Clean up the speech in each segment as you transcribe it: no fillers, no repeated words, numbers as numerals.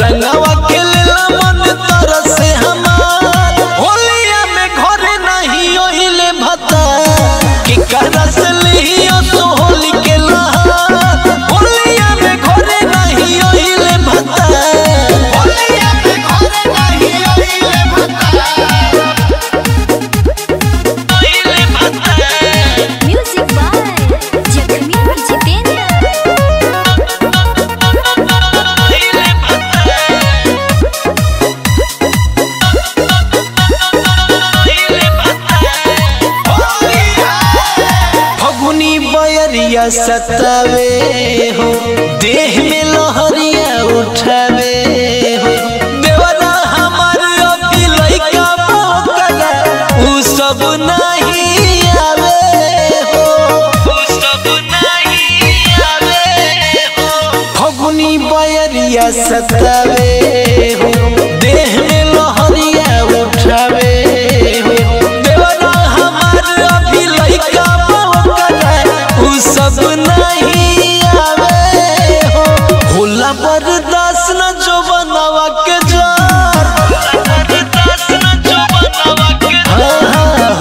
रंगवा के लेला मन तरसे हमार होलिया में घरे नहीं ओहिले भता कि कहरा से लियो तो होली के लहार होलिया में घरे नहीं ओहिले भता होलिया में घरे नहीं ओहिले भता ओहिले भता म्यूजिक बाय जगमीत जितेंद्र बयरिया सतावे हो देह में लहरिया उठावे हो देवरा हमार अभी लइका मोकला उ सब नहीं आवे हो उ सब नहीं आवे हो फगुनी बयरिया सतावे हो देह में लहरिया उठावे हो देवरा हमार अभी लइका सब नहीं आवे हो होला बर्दाश्त न जो बनावा के जार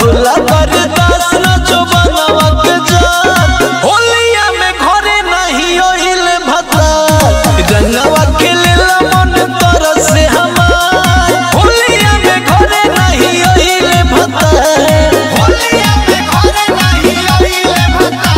होला बर्दाश्त न जो बनावा के जार होलिया में घरे नहीं ओहिले भता रंगवा के लेला मन तरसे हमार होलिया में घरे नहीं ओहिले भता होलिया में घरे नहीं ओहिले भता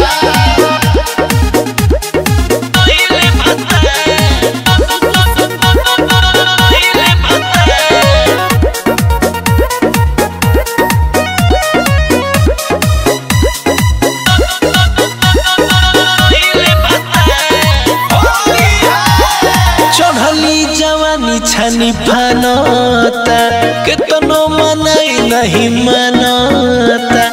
छनी फानता केतनो मनाई नहीं मानता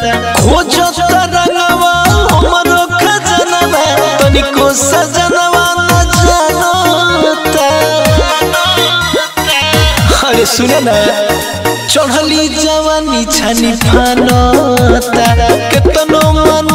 खोजो त रंगवा हमरो खजनवा तनिको सजनवा न जानता अरे सुनो ना चढ़ली जवानी छनी फानता केतनो मन